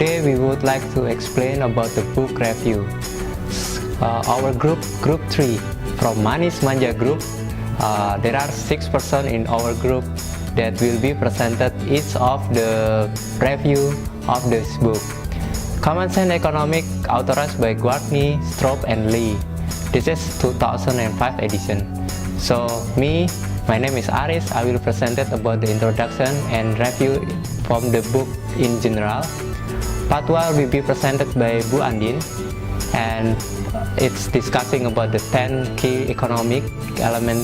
Today we would like to explain about the book review. Our group 3 from Manis Manja group, there are 6 persons in our group that will be presented each of the review of this book. Common Sense Economic, authorized by Gwartney, Stroop and Lee. This is 2005 edition. So my name is Aris. I will present it about the introduction and review from the book in general. Part 1 will be presented by Bu Andin, and it's discussing about the 10 key economic element,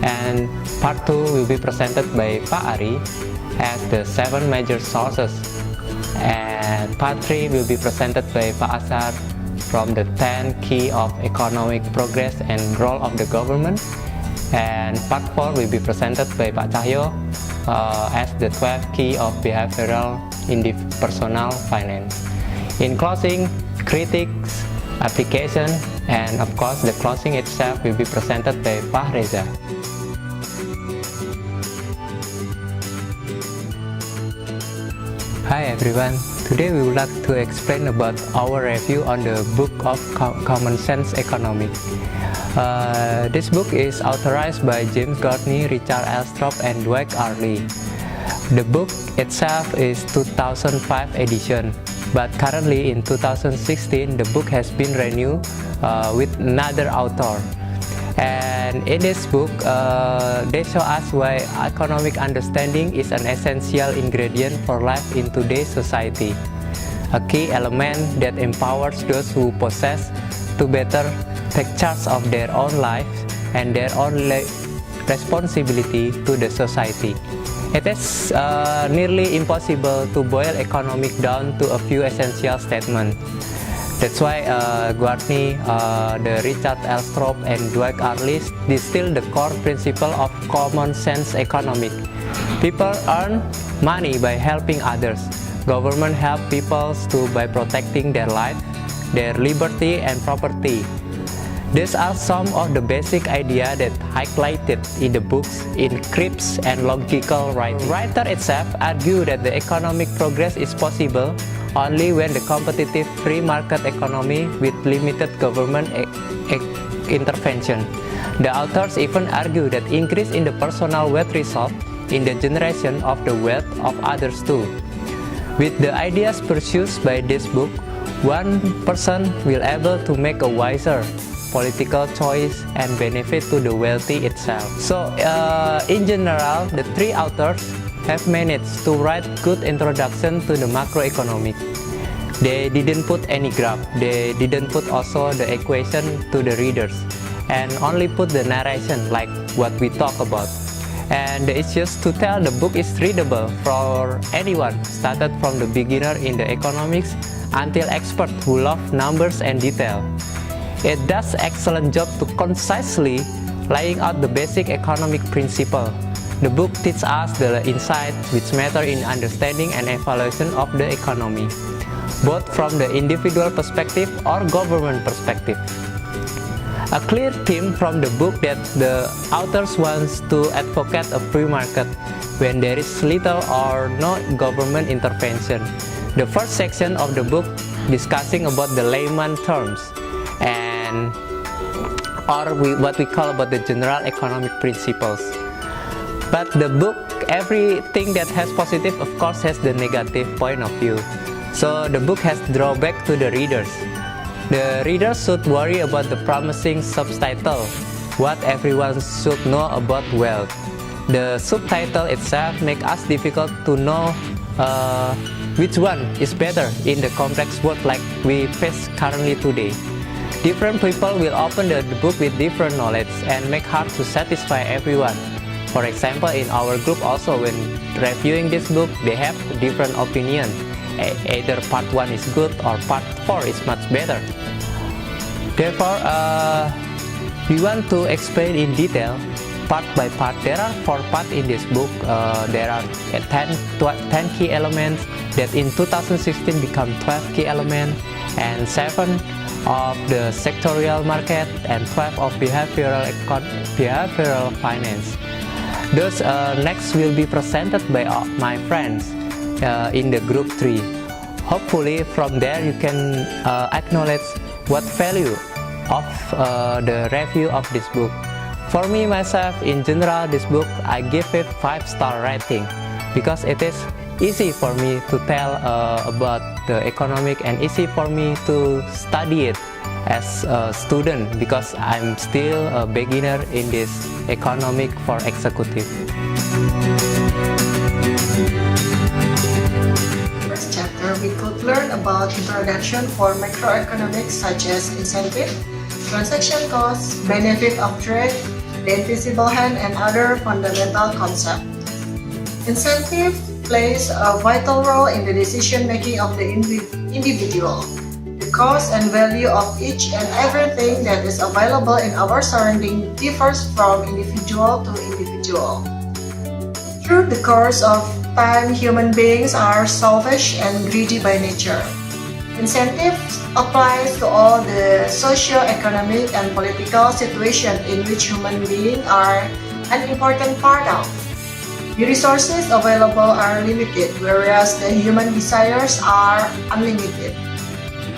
and part 2 will be presented by Pak Ari as the 7 major sources, and part 3 will be presented by Pak Asar from the 10 key of economic progress and role of the government, and part 4 will be presented by Pak Cahyo as the 12 key of behavioral in the personal finance. In closing, critics, application, and of course the closing itself will be presented by Pak Reza. Hi everyone, today we would like to explain about our review on the book of Common Sense Economic. This book is authorized by James Gwartney, Richard L. Stroop, and Dwight R. Lee. The book itself is 2005 edition, but currently in 2016 the book has been renewed with another author. And in this book, they show us why economic understanding is an essential ingredient for life in today's society. A key element that empowers those who possess to better take charge of their own life and their own responsibility to the society. It is nearly impossible to boil economic down to a few essential statements. That's why Gwartney, the Richard L. Stroop, and Dwight R. Lee distill the core principle of common sense economic. People earn money by helping others. Government help people by protecting their life, their liberty and property. These are some of the basic ideas that highlighted in the books in crisp and logical writing. The writer itself argued that the economic progress is possible only when the competitive free market economy with limited government intervention. The authors even argue that increase in the personal wealth results in the generation of the wealth of others too. With the ideas pursued by this book, one person will able to make a wiser political choice and benefit to the wealthy itself. So in general, the 3 authors have managed to write good introduction to the macroeconomic. They didn't put any graph, they didn't put also the equation to the readers, and only put the narration like what we talk about. And it's just to tell the book is readable for anyone, started from the beginner in the economics until expert who love numbers and detail. It does excellent job to concisely laying out the basic economic principle. The book teaches us the insights which matter in understanding and evaluation of the economy, both from the individual perspective or government perspective. A clear theme from the book that the authors wants to advocate a free market when there is little or no government intervention. The first section of the book discussing about the layman terms and what we call about the general economic principles. But the book, everything that has positive of course has the negative point of view. So the book has drawback to the readers. The readers should worry about the promising subtitle, what everyone should know about wealth. The subtitle itself makes us difficult to know which one is better in the complex world like we face currently today. Different people will open the book with different knowledge and make hard to satisfy everyone. For example, in our group also, when reviewing this book, they have different opinion. Either part 1 is good or part 4 is much better. Therefore, we want to explain in detail, part by part. There are 4 parts in this book. There are 10 key elements that in 2016 become 12 key elements, and 7 of the sectorial market and 12 of behavioral finance. Those next will be presented by my friends in the group 3. Hopefully from there you can acknowledge what value of the review of this book. For me myself, in general, this book I give it 5-star rating because it is easy for me to tell about the economic and easy for me to study it as a student because I'm still a beginner in this economic for executive. First chapter we could learn about introduction for macroeconomics such as incentive, transaction costs, benefit of trade, the invisible hand and other fundamental concepts. Incentive plays a vital role in the decision making of the individual. The cost and value of each and everything that is available in our surrounding differs from individual to individual. Through the course of time, human beings are selfish and greedy by nature. Incentives applies to all the socio-economic and political situations in which human beings are an important part of. The resources available are limited, whereas the human desires are unlimited.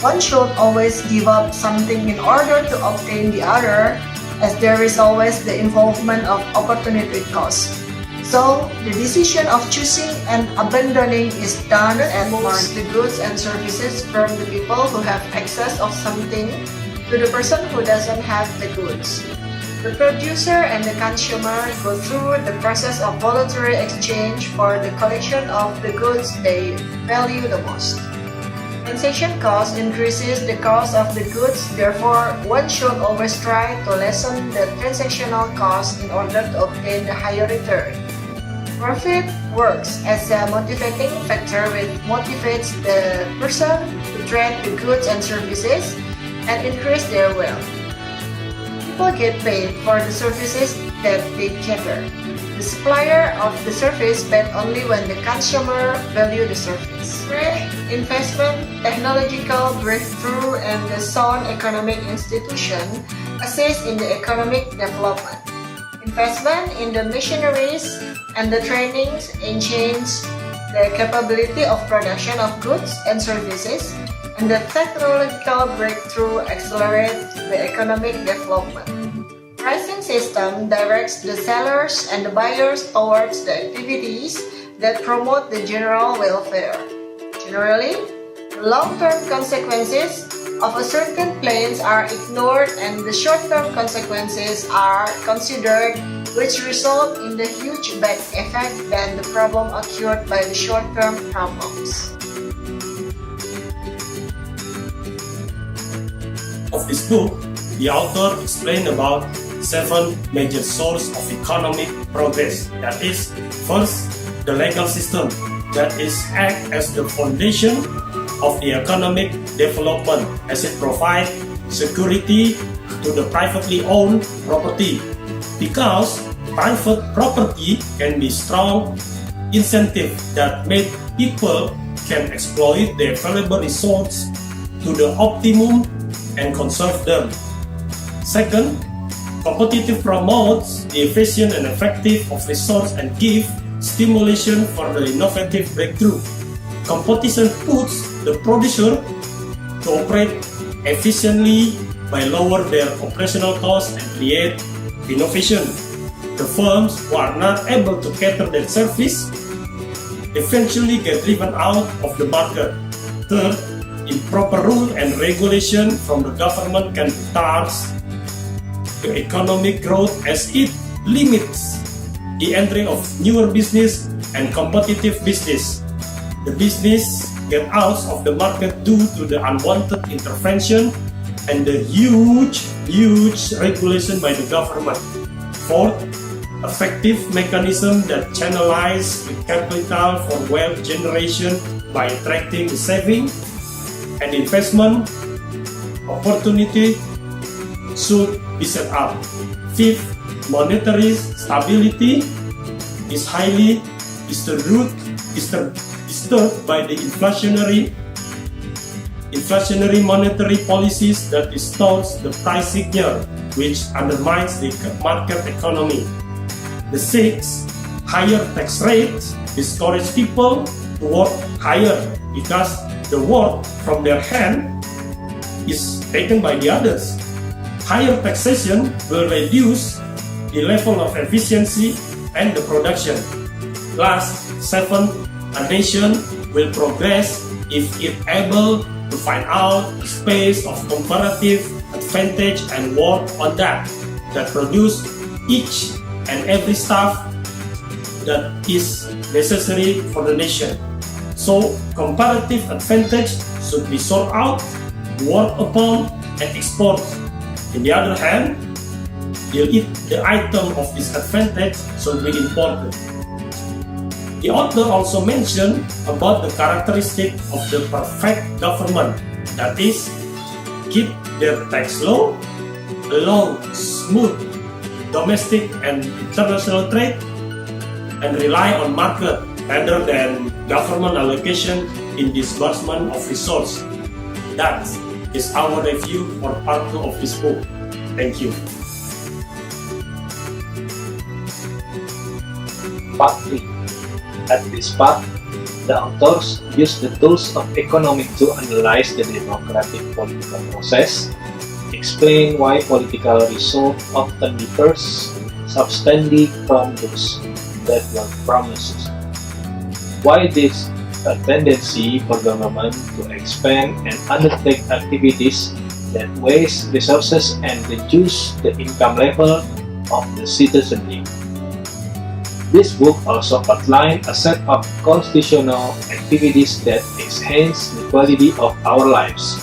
One should always give up something in order to obtain the other, as there is always the involvement of opportunity cost. So, the decision of choosing and abandoning is done and moves the goods and services from the people who have access of something to the person who doesn't have the goods. The producer and the consumer go through the process of voluntary exchange for the collection of the goods they value the most. Transaction cost increases the cost of the goods, therefore one should always try to lessen the transactional cost in order to obtain the higher return. Profit works as a motivating factor which motivates the person to trade the goods and services and increase their wealth. People get paid for the services that they cater. The supplier of the service paid only when the consumer value the service. Investment, technological breakthrough, and the sound economic institution assist in the economic development. Investment in the machineries and the trainings enhance the capability of production of goods and services, and the technological breakthrough accelerates the economic development. Pricing system directs the sellers and the buyers towards the activities that promote the general welfare. Generally, the long-term consequences of a certain plans are ignored and the short-term consequences are considered, which result in the huge back effect than the problem occurred by the short-term problems. Of this book, the author explained about 7 major sources of economic progress. That is, first, the legal system that is act as the foundation of the economic development as it provides security to the privately owned property, because private property can be strong incentive that make people can exploit their valuable resources to the optimum and conserve them. Second, competitive promotes the efficient and effective of resource and give stimulation for the innovative breakthrough. Competition puts the producer to operate efficiently by lower their operational costs and create innovation. The firms who are not able to cater their service eventually get driven out of the market. Third, improper rule and regulation from the government can retard the economic growth as it limits the entry of newer business and competitive business. The business get out of the market due to the unwanted intervention and the huge regulation by the government. Fourth, effective mechanism that channelize the capital for wealth generation by attracting the saving and investment opportunity should be set up. Fifth, monetary stability is highly disturbed by the inflationary monetary policies that distorts the price signal, which undermines the market economy. The sixth, higher tax rates discourage people to work higher because the work from their hand is taken by the others. Higher taxation will reduce the level of efficiency and the production. Last, 7. A nation will progress if it able to find out the space of comparative advantage and work on that produce each and every stuff that is necessary for the nation. So comparative advantage should be sought out, worked upon, and exported. On the other hand, the item of disadvantage should be imported. The author also mentioned about the characteristic of the perfect government, that is, keep their tax low, allow smooth domestic and international trade, and rely on market rather than government allocation in disbursement of resource. That is our review for part 2 of this book. Thank you. Part 3. At this part, the authors use the tools of economics to analyze the democratic political process, explain why political results often differ substantially from those that were promised, why this a tendency for government to expand and undertake activities that waste resources and reduce the income level of the citizenry. This book also outlines a set of constitutional activities that enhance the quality of our lives.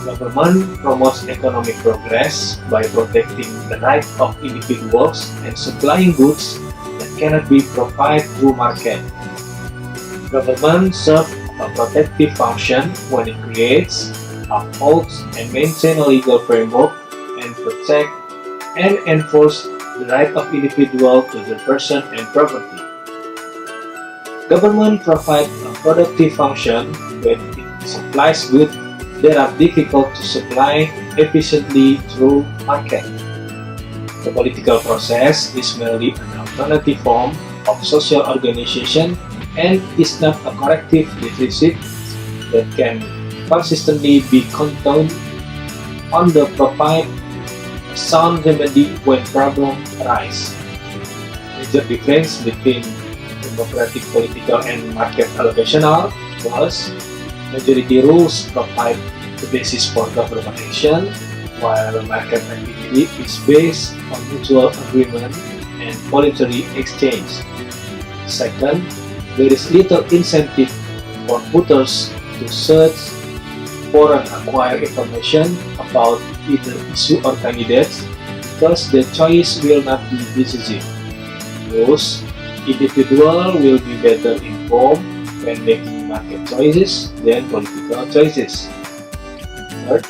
Government promotes economic progress by protecting the right of individuals and supplying goods that cannot be provided through market. Government serves a protective function when it creates, upholds, and maintains a legal framework and protects and enforces the right of individual to their person and property. Government provides a productive function when it supplies goods that are difficult to supply efficiently through market. The political process is merely an alternative form of social organization and is not a corrective deficit that can consistently be counted on to provide a sound remedy when problems arise. Major difference between democratic political and market allocational was majority rules provide the basis for government action, while market activity is based on mutual agreement and voluntary exchange. Second, there is little incentive for voters to search for and acquire information about either issue or candidates because the choice will not be decisive. Thus, individuals will be better informed when making market choices than political choices. Third,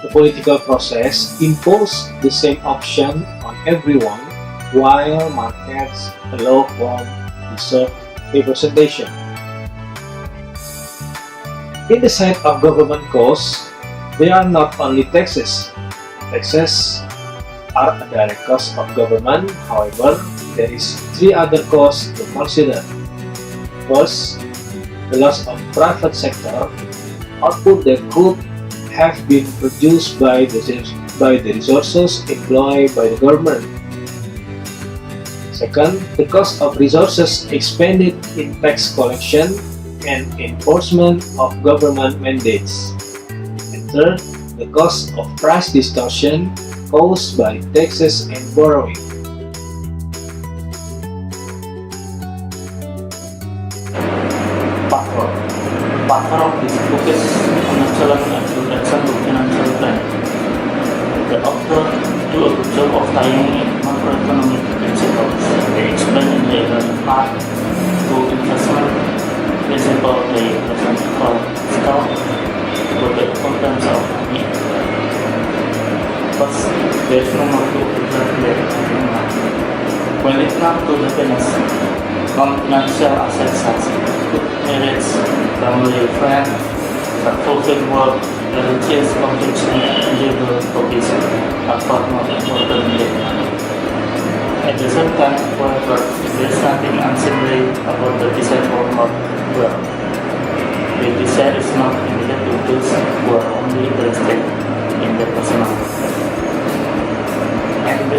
the political process imposes the same option on everyone, while markets allow for deserved representation. In the side of government costs, they are not only taxes. Taxes are a direct cost of government, however, there is 3 other costs to consider. First, the loss of private sector output that could have been produced by the resources employed by the government. Second, the cost of resources expended in tax collection and enforcement of government mandates. And third, the cost of price distortion caused by taxes and borrowing. Part 4 of this book is Financial and Protection of Financial Plan. The author do a good job of tying in macroeconomic principles. They explain in the 11th part to investment principle they present called stock to the importance of money. First, there is no more to calculate. When it comes to the non-financial assets such as good marriage, family, friends, that fulfill work, religious conviction, and legal provision are far more important than money. At the same time, however, there is nothing unseemly about the desire for more wealth. The desire is not limited to those who are only interested in their personal welfare. And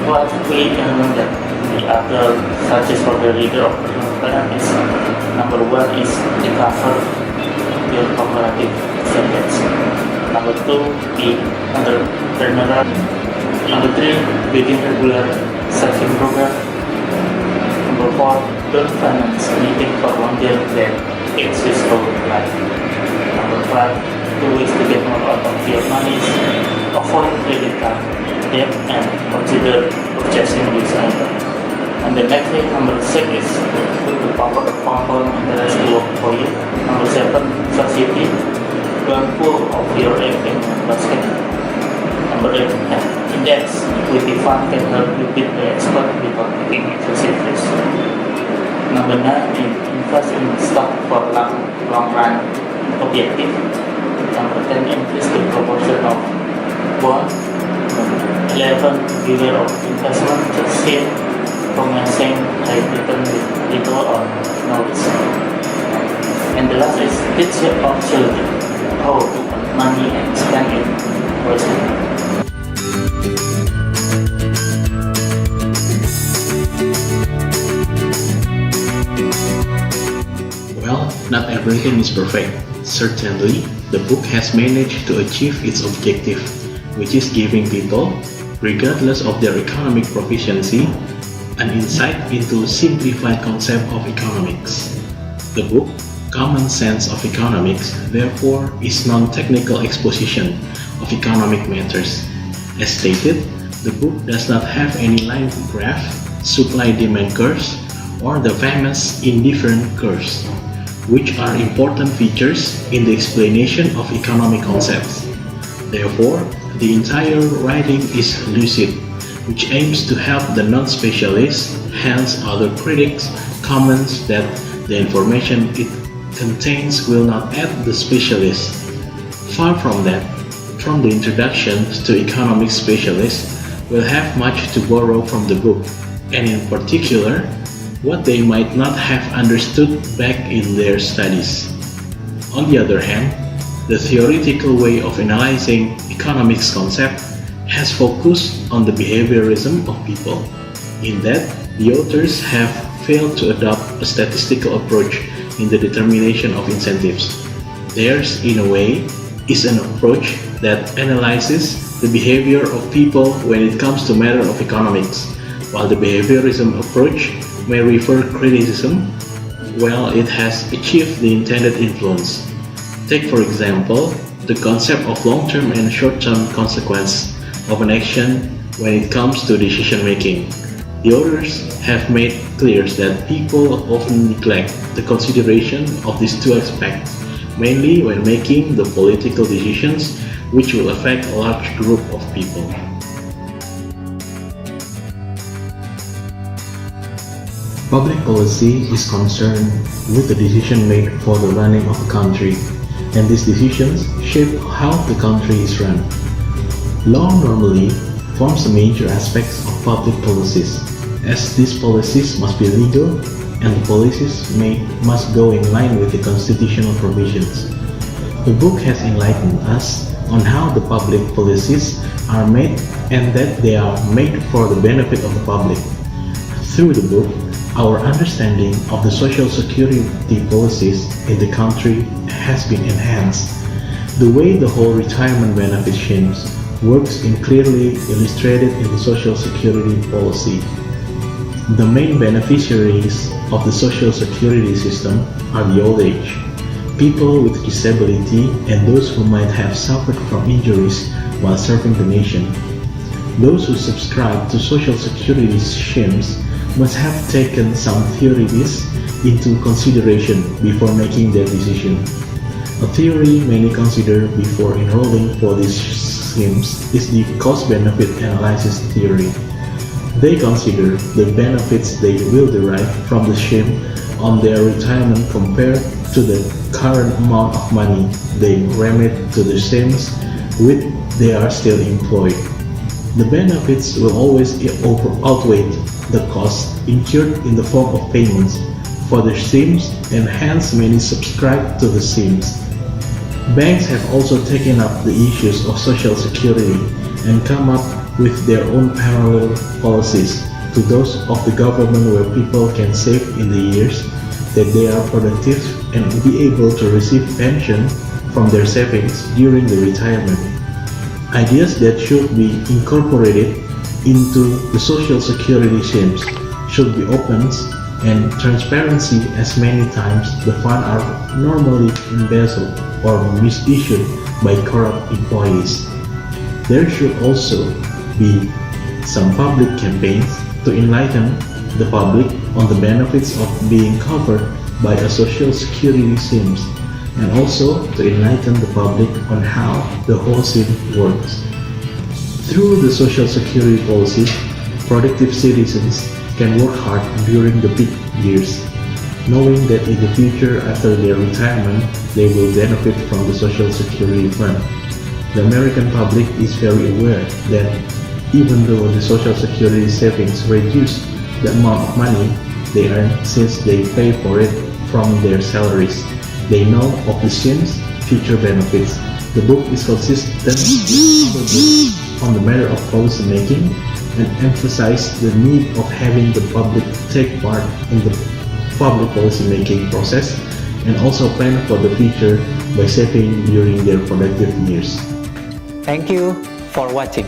what we learn that the other, such as for the leader of personal parent, is number one is recover your comparative advantage. Number two, be entrepreneurial. Number three, begin regular saving program. Number four, don't finance anything for longer than exists for life. Number five, two ways to get more out of your money is avoid credit card debt and consider purchasing this item. And the next thing, number six, is put the power of compound interest to work for you. Number seven, society, don't pull of your egg in basket. Number eight, index equity fund can help you beat the expert without taking excessive risk. Number nine, invest in stock for long run objective. Number 10, increase the proportion of bond. 11, beware of investment succeed promising high return with little or no risk. And the last is teach your children how to earn money and spend it wisely. Well, not everything is perfect. Certainly, the book has managed to achieve its objective, which is giving people, regardless of their economic proficiency, an insight into simplified concept of economics. The book, Common Sense of Economics, therefore, is non-technical exposition of economic matters. As stated, the book does not have any line graph, supply-demand curves, or the famous indifferent curves, which are important features in the explanation of economic concepts. Therefore, the entire writing is lucid, which aims to help the non-specialists, hence other critics, comments that the information it contains will not aid the specialists. Far from that, from the introduction to economic specialists will have much to borrow from the book, and in particular, what they might not have understood back in their studies. On the other hand, the theoretical way of analyzing economics concept has focused on the behaviorism of people, in that the authors have failed to adopt a statistical approach in the determination of incentives. Theirs, in a way, is an approach that analyzes the behavior of people when it comes to matter of economics, while the behaviorism approach may refer criticism while it has achieved the intended influence. Take for example, the concept of long-term and short-term consequence of an action when it comes to decision making. The authors have made clear that people often neglect the consideration of these two aspects, mainly when making the political decisions which will affect a large group of people. Public policy is concerned with the decision made for the running of a country, and these decisions shape how the country is run. Law normally forms the major aspects of public policies, as these policies must be legal and the policies must go in line with the constitutional provisions. The book has enlightened us on how the public policies are made and that they are made for the benefit of the public. Through the book, our understanding of the social security policies in the country has been enhanced. The way the whole retirement benefit schemes works is clearly illustrated in the social security policy. The main beneficiaries of the social security system are the old age, people with disability, and those who might have suffered from injuries while serving the nation. Those who subscribe to social security schemes must have taken some theories into consideration before making their decision. A theory many consider before enrolling for these schemes is the cost-benefit analysis theory. They consider the benefits they will derive from the scheme on their retirement compared to the current amount of money they remit to the schemes which they are still employed. The benefits will always outweigh the costs incurred in the form of payments for the SIMs, and hence many subscribe to the SIMs. Banks have also taken up the issues of social security and come up with their own parallel policies to those of the government, where people can save in the years that they are productive and be able to receive pension from their savings during the retirement. Ideas that should be incorporated into the social security schemes should be open and transparency, as many times the funds are normally embezzled or misused by corrupt employees. There should also be some public campaigns to enlighten the public on the benefits of being covered by a social security scheme, and also to enlighten the public on how the whole scheme works. Through the social security policy, productive citizens can work hard during the peak years, knowing that in the future after their retirement they will benefit from the social security fund. The American public is very aware that even though the social security savings reduce the amount of money they earn since they pay for it from their salaries, they know of the scheme's future benefits. The book is consistent with other books on the matter of policy making and emphasize the need of having the public take part in the public policy making process and also plan for the future by saving during their productive years. Thank you for watching.